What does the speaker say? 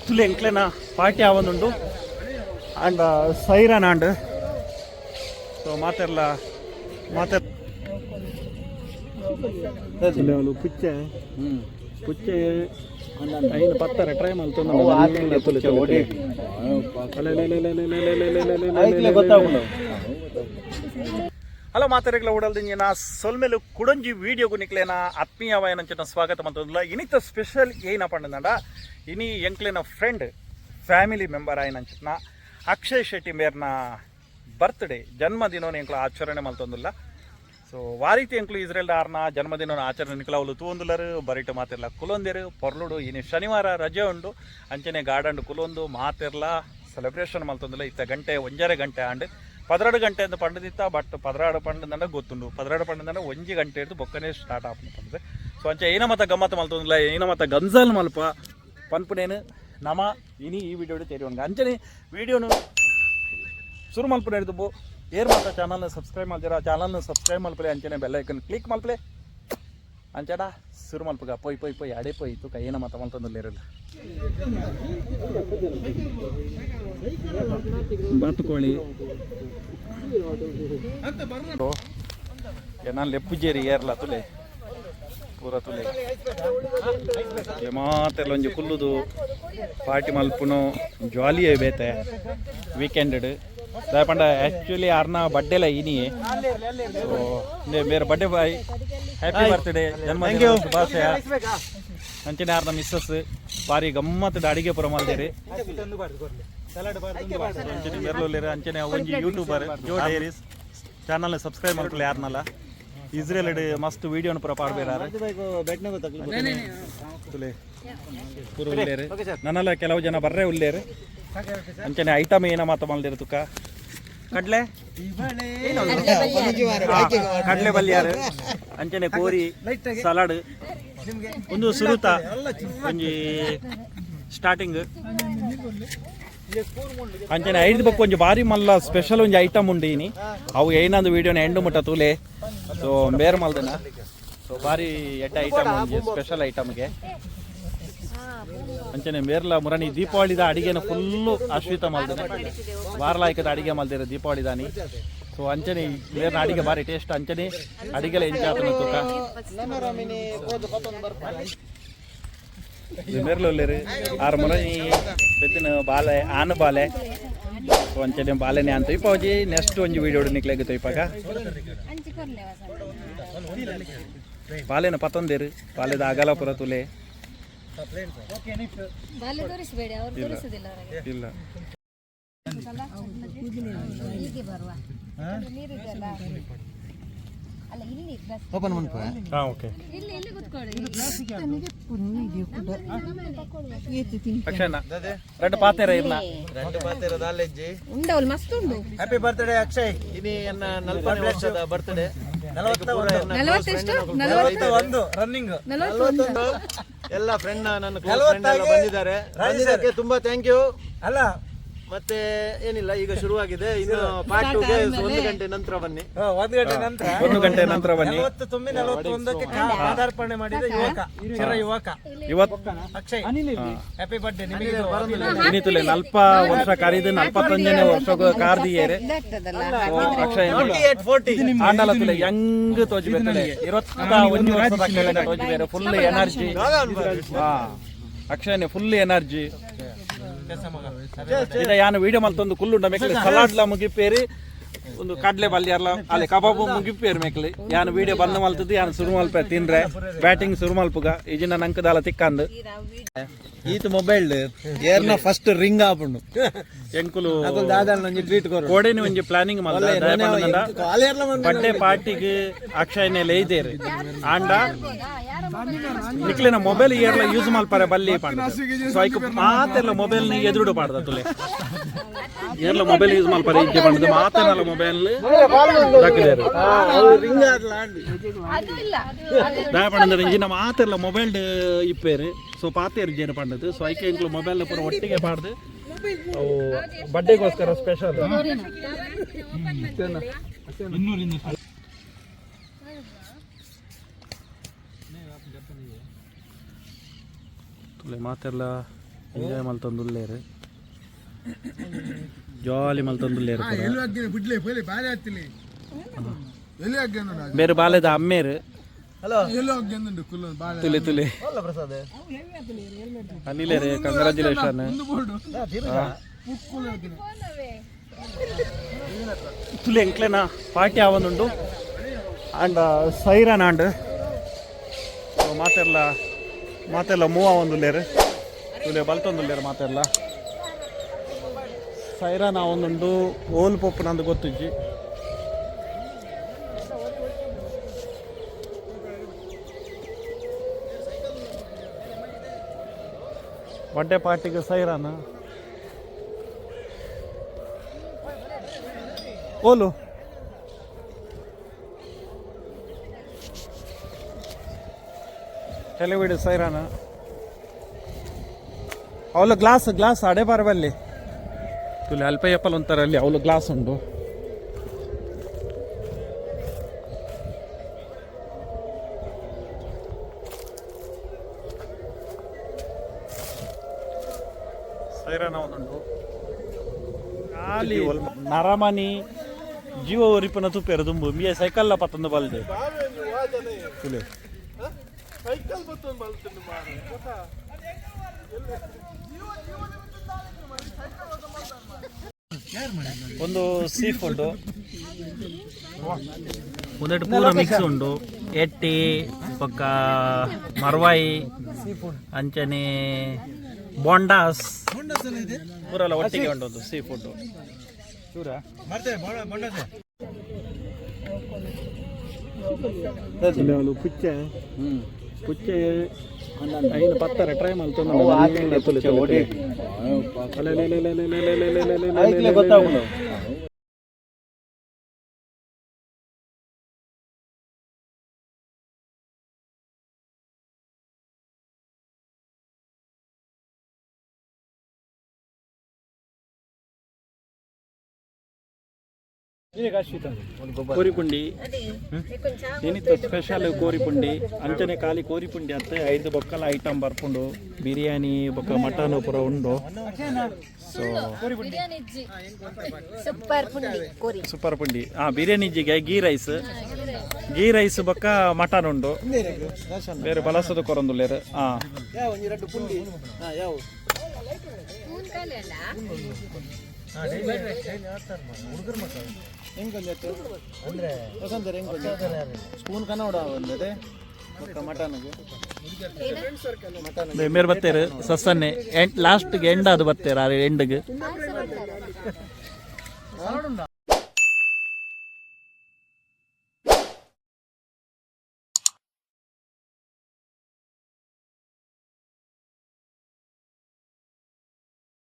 ತುಲೆ ಎಂಕ್ಲೆನ ಪಾರ್ಟಿ ಆವೊಂದುಂಡು and siren and so ಮಾತೆರ್ಲ ಪುಚ್ಚೆ ಐನು ಪತ್ತಾರೆ ಟ್ರೈ ಮಾಡ್ತು ಹಲೋ ಮಾತಾರೆಗಳ ಉಡಲ್ದಿಂಜಿನ ಸೊಲ್ಮೇಲು ಕುಡಂಜಿ ವೀಡಿಯೋಗು ನಿಕ್ಲೇನ ಆತ್ಮೀಯವಾಯನಂಚಿನ ಸ್ವಾಗತ ಮಂತಂದುಲ್ಲ ಇನಿತ ಸ್ಪೆಷಲ್ ಏನಪ್ಪ ಅಂದಂಡ ಇನಿ ಎಂಕ್ಲೇನ ಫ್ರೆಂಡ್ ಫ್ಯಾಮಿಲಿ ಮೆಂಬರ್ ಆಯ್ನಂಚಿನ ಅಕ್ಷಯ್ ಶೆಟ್ಟಿ ಮೇರ್ನ ಬರ್ತ್ಡೇ ಜನ್ಮದಿನವನ್ನು ಎಂಕ್ಲ ಆಚರಣೆ ಮಲ್ತೊಂದುಲ್ಲ ಸೊ ವಾರೀತಿ ಎಂಕ್ಲು ಇಸ್ರೇಲ್ ಆರ್ನ ಜನ್ಮದಿನ ಆಚರಣೆ ನಿಕ್ಲ ಅವಳು ತೂಂದುಲರು ಬರಿಟ ಮಾತೆರ್ಲ ಕುಲೊಂದೇರು ಪೊರ್ಲುಡು ಇನ್ನು ಶನಿವಾರ ರಜೆ ಉಂಡು ಅಂಚನೆ ಗಾರ್ಡನ್ ಕುಲೊಂದು ಮಾತೆರ್ಲ ಸೆಲೆಬ್ರೇಷನ್ ಮಲ್ತೊಂದುಲ್ಲ ಇತ್ತ ಗಂಟೆ 1.5 ಗಂಟೆ ಆಂಡ್ 12 ಗಂಟೆ ಅಂತ ಪಂಡದಿತ್ತ ಬಟ್ 12 ಪಂಡದಂಡ ಗೊತ್ತುಂಡು 12 ಪಂಡದಂಡ 1 ಗಂಟೆ ಇದ್ದು ಬೊಕ್ಕನೆ ಸ್ಟಾರ್ಟ್ ಆಗ್ತದೆ ಸೊ ಅಂಚೆ ಏನ ಮತ್ತ ಗಮ್ಮತ್ತು ಮಲ್ತೊಂದಿಲ್ಲ ಏನ ಮತ್ತ ಗಂಜಲ್ ಮಲ್ಪ ಪನ್ಪುನೇನು ನಮ ಇನಿ ಈ ವಿಡಿಯೋ ತೇರಿ ಅಂಚನೆ ವಿಡಿಯೋನು ಶುರು ಮಲ್ಪನೆ ಹಿಡಿದು ಏರ್ ಮಾತ್ರ ಚಾನಲ್ನ ಸಬ್ಸ್ಕ್ರೈಬ್ ಮಾಡ್ತೀರಾ ಚಾನಲ್ನ ಸಬ್ಸ್ಕ್ರೈಬ್ ಮಲ್ಪಲೆ ಅಂಚನೆ ಬೆಲ್ ಐಕನ್ ಕ್ಲಿಕ್ ಮಲ್ಪಲೆ ಅಂಚಡ ಶುರು ಮಲ್ಪಗ ಪೊಯ್ ಅಡೆ ಪೊಯ್ ತುಕ ಏನ ಮಾತ ಮಲ್ತೊಂದಿಲ್ಲ ಇರಲ್ಲ ಬಾತುಕೋಳಿ ನಾನು ಲೆಪ್ಪುಜೇರಿ ಏರ್ಲ ತುಲೆ ಪೂರ ತುಲೆ ಮಾತೆಲ್ಲ ಒಂಜಿ ಕುಲ್ಲುದು ಪಾರ್ಟಿ ಮಲ್ಪುನು ಜಾಲಿಯೇ ಬೇತೆ ವೀಕೆಂಡ್ ಪಂಡ ಆ್ಯಕ್ಚುಲಿ ಯಾರನ್ನ ಬರ್ಡೇಲ ಇನಿಯೇ ಸೊ ಮೇರೆ ಬರ್ಡೇ ಬಾಯ್ ಹ್ಯಾಪಿ ಬರ್ತ್ಡೇ ಜನ್ಮದಿನ ಶುಭಾಶಯ ಅಂಚನೆ ಯಾರನ್ನ ಮಿಸ್ಸಸ್ ಭಾರಿ ಗಮ್ಮತ್ತದ ಅಡಿಗೆ ಪುರ ಮಲ್ದೇರಿ ಅಂಚನೆ ಬೆರ್ಲೊಲ್ಲೇರಿ ಅಂಚನೆ ಒಂಜಿ ಯೂಟ್ಯೂಬರ್ ಜೋ ಡೈರೀಸ್ ಚಾನಲ್ನ ಸಬ್ಸ್ಕ್ರೈಬ್ ಮಾಡ್ಕೊಳ್ಳಿ ಯಾರನ್ನಲ್ಲ ಇಸ್ರೇಲ್ ಮಸ್ತ್ ವಿಡಿಯೋನ ಪುರ ಪಾಡ್ಬೇರಾರೆ ತುಲೆ ಪೂರ ಉಳ್ಳೇರಿ ನನ್ನೆಲ್ಲ ಕೆಲವು ಜನ ಬರ್ರೆ ಉಳ್ಳೇರಿ ಅಂಚನೆ ಐಟಮ್ ಏನ ಮಾತ ಮಲ್ದೇರಿ ತುಕ ಕಡ್ಲೆ ಕಡ್ಲೆ ಬಲ್ಯಾರು ಅಂಚನೆ ಕೋರಿ ಸಲಾಡ್ ಒಂದು ಸುರುತ ಒಂಜಿ ಸ್ಟಾರ್ಟಿಂಗ್ ಅಂಚನೆ 5 ಬಕ್ಕ ಒಂಜಿ ಬಾರಿ ಮಲ್ಲ ಸ್ಪೆಷಲ್ ಒಂಜಿ ಐಟಮ್ ಉಂಡು ಇನಿ ಅವು ಏನಂದು ವಿಡಿಯೋನ ಎಂಡು ಮುಟ್ಟ ತೂಲೆ ಸೊ ಬೇರೆ ಮಲ್ದನ ಸೊ ಬಾರಿ ಎಡ್ಡ ಐಟಮ್ ಒಂಜಿ ಸ್ಪೆಷಲ್ ಐಟಮ್ಗೆ ಅಂಚನೆ ಮೇರ್ಲ ಮುರಣಿ ದೀಪಾವಳಿದ ಅಡಿಗೆನ ಫುಲ್ಲು ಆಶ್ರಿತ ಮಲ್ದೇನೆ ವಾರಲಾಯ್ಕದ ಅಡಿಗೆ ಮಲ್ದಿರ ದೀಪಾವಳಿ ದಾನಿ ಸೊ ಅಂಚನೆ ಮೇರ್ನ ಅಡಿಗೆ ಬಾರಿ ಟೇಸ್ಟ್ ಅಂಚನೆ ಅಡಿಗೆಲ್ಲ ಎಂಜಾಯ್ ಆತನ ತೂಕ ಮೇರ್ಲೊಲ್ಲೇರಿ 6 ಮುರಣಿ ಬೆತ್ತಿನ ಬಾಲೆ ಆನ ಬಾಲೆ ಸೊ ಅಂಚನೆ ಬಾಲೆನೆ ಅಂತ ಇಪ್ಪಜಿ ನೆಕ್ಸ್ಟ್ ಒಂಜಿ ವಿಡಿಯೋ ನಿಕ್ಲಾಗಿತ್ತು ಇಪ್ಪಾಗ ಬಾಲೆನ ಪತ್ತೊಂದೇರು ಬಾಲೆದ ಅಗಲ ಪುರ ತುಲೆ ಇಲ್ಲ రెండు పాతేరా దాలేజ్జి ఉండవల్ మస్తు ఉండు హ్యాపీ బర్త్డే అక్షయ్ ఇది ఎన్న 40 ವರ್ಷದ ಬರ್ತ್ಡೇ 41 ರನ್ನಿಂಗ್ 41 ಎಲ್ಲ ಫ್ರೆಂಡ್ ನನ್ನ ಕ್ಲೋಸ್ ಫ್ರೆಂಡ್ ಎಲ್ಲ ಬಂದಿದ್ದಾರೆ ಬಂದಿದ್ದಕ್ಕೆ ತುಂಬಾ ಥ್ಯಾಂಕ್ ಯು ಅಲ್ಲ ಮತ್ತೆ ಏನಿಲ್ಲ ಈಗ ಶುರುವಾಗಿದೆ ಇನ್ನು ಪಾರ್ಟ್ 2 ಗೆ 1 ಗಂಟೆ ನಂತರ ಬನ್ನಿ 1 ಗಂಟೆ ನಂತರ ಬನ್ನಿ 40 ತುಂಬಿ 41ಕ್ಕೆ ಪಾದಾರ್ಪಣೆ ಮಾಡಿದ ಯುವಕ ಇವತ್ತು ಅಕ್ಷಯ್ ಹ್ಯಾಪಿ ಬರ್ತ್ಡೇ ನಿಮಗೆ ಇನ್ನಿತುಲೆ 40 ವರ್ಷ ಕಾರಿದ 45ನೇ ವರ್ಷ ಕಾರ್ದಿಯೇರೆ ಅಕ್ಷಯ್ 40 ಆಂಡಲತುಲೆ ಯಂಗ್ ತೋಜಬೇತಲೆ 21 ವರ್ಷದ ಕೆಳಗೆ ತೋಜಬೇರೆ full energy Akshay full energy ಇದ ಯಾನು ವಿಡಿಯೋ ಮಲ್ತೊಂದು ಕುಲ್ಲುಂಡ ಮೆಕ್ಲಿ ಸಲಾಡ್ಲ ಮುಗಿಪೇರಿ ಒಂದು ಕಡ್ಲೆ ಬಲ್ಯಾರ್ಲ ಅಲ್ಲಿ ಕಬಾಬು ಮುಗಿಪೇರು ಮೆಕ್ಲಿ ಯಾನು ವಿಡಿಯೋ ಬಂದು ಮಲ್ತದ್ದು ಯಾನು ಸುರು ಮಲ್ಪೆ ತಿನ್ರೆ ಬ್ಯಾಟಿಂಗ್ ಸುರು ಮಲ್ಪುಗ ಈಜಿನ ನಂಕದಾಲ ತಿಕ್ಕಂದು ಈತ ಮೊಬೈಲ್ ಏರ್ನ ಫಸ್ಟ್ ರಿಂಗ್ ಆಪುಂಡು ಎಂಕುಲು ದಾದಾಲ ನಂಜಿ ಟ್ರೀಟ್ ಕೊರು ಕೋಡೆನಿ ಒಂಜಿ ಪ್ಲಾನಿಂಗ್ ಮಲ್ದ ಬರ್ಡೇ ಪಾರ್ಟಿಗೆ ಅಕ್ಷಯನೆ ಲೇದೇರು ಆಂಡ ನಿಕ್ಲಿನ ಮೊಬೈಲ್ ಏರ್ಲ ಯೂಸ್ ಮಲ್ಪರೆ ಬಲ್ಲಿ ಪಂಡ ಸೊ ಐಕ್ ಮಾತೆಲ್ಲ ಮೊಬೈಲ್ ನಿ ಎದುರುಡು ಪಾಡ್ದ ತುಲೆ ಏರ್ಲ ಮೊಬೈಲ್ ಯೂಸ್ ಮಲ್ಪರೆ ಇಜ್ಜೆ ಪಂಡದು ಮಾತೆಲ್ಲ ಮೊಬೈಲ್ ದಕ್ಕದೇರು ರಿಂಗ್ ಆಡ್ಲ ದಯ ಪಂಡ ಇಂಜಿನ ಮಾತೆಲ್ಲ ಮೊಬೈಲ್ ಇಪ್ಪೇರು ಸೊ ಪಾತೇರು ಜೇನು ಪಂಡದು ಸೊ ಐಕೆ ಇಂಕ್ಲು ಮೊಬೈಲ್ ಪೂರ ಒಟ್ಟಿಗೆ ಪಾಡ್ದು ಅವು ಬರ್ಡೇಗೋಸ್ಕರ ಸ್ಪೆಷಲ್ ಮಾತೆಲ್ಲ ಎಂಜಾಯ್ ಮಲ್ತೊಂದುಲ್ಲೇರು ಜಾಲಿ ಮಲ್ತೊಂದುಲ್ಲೇರು ಬೇರೆ ಬಾಲೆದ ಅಮ್ಮೇರು ತುಲೆ ತುಲೆ ಅಲ್ಲಿಲೇರೆ ಕಂಗ್ರಾಚುಲೇಷನ್ ತುಲೆ ಎಂಕ್ಲೆನ ಪಾರ್ಟಿ ಆವೊಂದುಂಡು ಆಂಡ ಸೈರನ್ ಆಂಡ್ ಮಾತೆಲ್ಲ ಮೂವ ಒಂದುಲ್ಲೇರು ತುಲೆ ಬಲ್ತೊಂದುಲ್ಲೇರು ಮಾತೆಲ್ಲ ಸೈರನ್ ಆವೊಂದುಂಡು ಓಲ್ ಪೊಪ್ಪು ನಂದು ಗೊತ್ತಿಜ್ಜಿ ಬರ್ಡೇ ಪಾರ್ಟಿಗೆ ಸೈರಾನ ಓಲು ಟೆಲಿವಿಡ್ ಸೈರಾನ ಅವಳು ಗ್ಲಾಸ್ ಅಡೆ ಬರಬಲ್ಲಿ ತುಲಿ ಅಲ್ಪ ಎಪ್ಪಲ್ ಅಂತಾರೆ ಅಲ್ಲಿ ಅವಳು ಗ್ಲಾಸ್ ಉಂಟು ಸೈರಾನ ಒಂದುಂಟು ಖಾಲಿ ನರಮನಿ ಜೀವ ಒರಿಪನ ತುಪ್ಪೇರು ದುಂಬು ಮಿಯ ಸೈಕಲ್ ಪತ್ತೊಂದು ಬಲ್ದೆ ತುಲೆ ಒಂದು ಸೀ ಫುಡ್ ಒಂದೆರಡು ಪೂರ ಮಿಕ್ಸ್ ಉಂಡು ಎಟ್ಟಿ ಪಕ್ಕ ಮರ್ವಾಯಿ ಅಂಚನೆ ಬೊಂಡಾಸ್ ಪೂರೆಲ್ಲ ಒಟ್ಟಿಗೆ ಉಂಟು ಸೀ ಫುಡ್ ಚೂರ ಪುಚ್ಚೆ ಐದು ಪತ್ತಾರೆ ಟ್ರೈ ಮಾಡ್ತಾನೆ ಕೋರಿಪುಂಡಿ ಏನಿತ್ತು ಸ್ಪೆಷಲ್ ಕೋರಿಪುಂಡಿ ಅಂಚನೆ ಖಾಲಿ ಕೋರಿಪುಂಡಿ ಅಂತ 5 ಬೊಕ್ಕಲ ಐಟಮ್ ಬರ್ಪುಂಡು ಬಿರಿಯಾನಿ ಬೊಕ್ಕ ಮಟನ್ ಪೂರ ಉಂಡು ಸೊ ಸೂಪರ್ ಪುಂಡಿ ಬಿರಿಯಾನಿ ಜಿಗೆ ಗೀ ರೈಸ್ ಬೊಕ್ಕ ಮಟನ್ ಉಂಡು ಬೇರೆ ಬಲಸದ ಕೊರೊಂದುಲ್ಲೇರು ಮೇರ್ ಬತ್ತೇರು ಸಸ್ಸನ್ನೆ ಲಾಸ್ಟ್ಗೆ ಎಂಡ್ ಅದು ಬತ್ತೇರ ಎಂಡ್ಗೆ